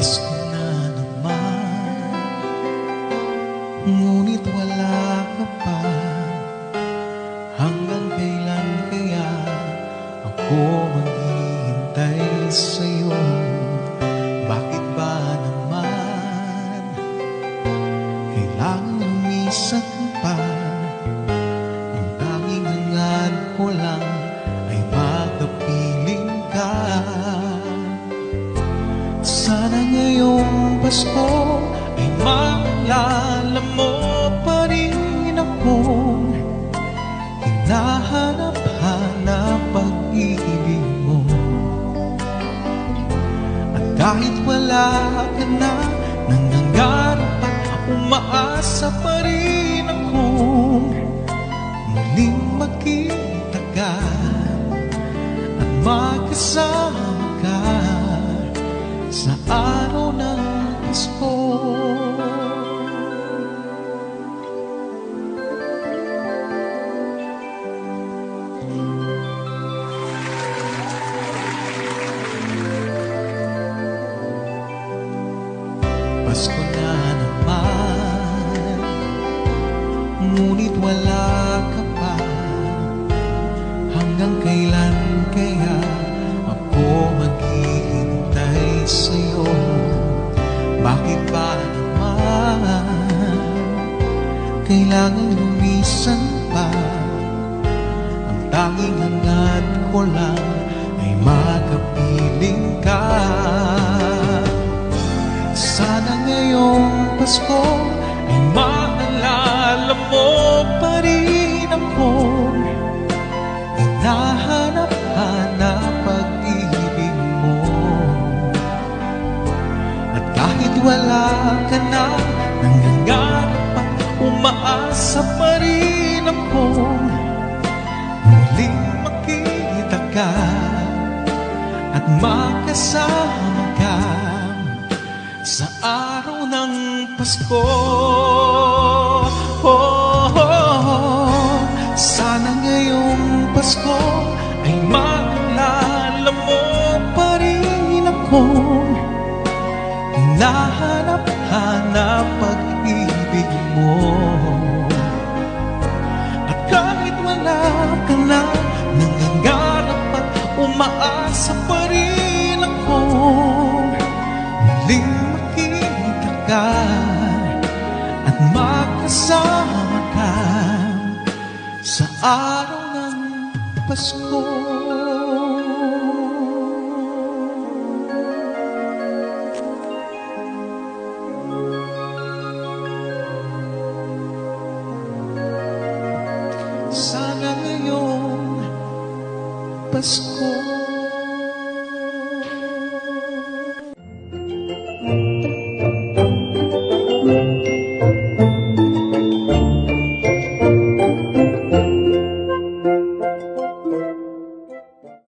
Pasko na naman, ngunit wala ka pa. Hanggang kailan kaya ako maghihintay sa'yo? Bakit ba naman kailangan lumisan pa? Ang tanging hangad ko lang ay makapiling ka. Sana ngayong Pasko ay maalala mo pa rin akong hinahanap-hanap pag-ibig mo. At kahit wala ka na, nangangarap at umaasa pa rin akong muling makita ka at magkasama ka sa araw ng Pasko. Pasko na naman, ngunit wala ka pa. Hanggang kailan kaya ako maghihintay sa'yo? Bakit ba naman kailangan lumisan pa? Ang tanging hangad ko lang ay makapiling ka. Sana ngayong Pasko ay maalala mo pa rin akong hinahanap-hanap pag-ibig mo. At kahit wala ka na, nangangarap at umaasa pa rin akong muling makita ka at makasama ka sa araw ng Pasko. Sana ngayong Pasko ay maalala mo pa rin akong hinahanap-hanap pag-ibig mo. At kahit wala ka na, nangangarap at umaasa pa rin akong muling makita ka at makasama ka sa araw ng Pasko. Sana ngayong Pasko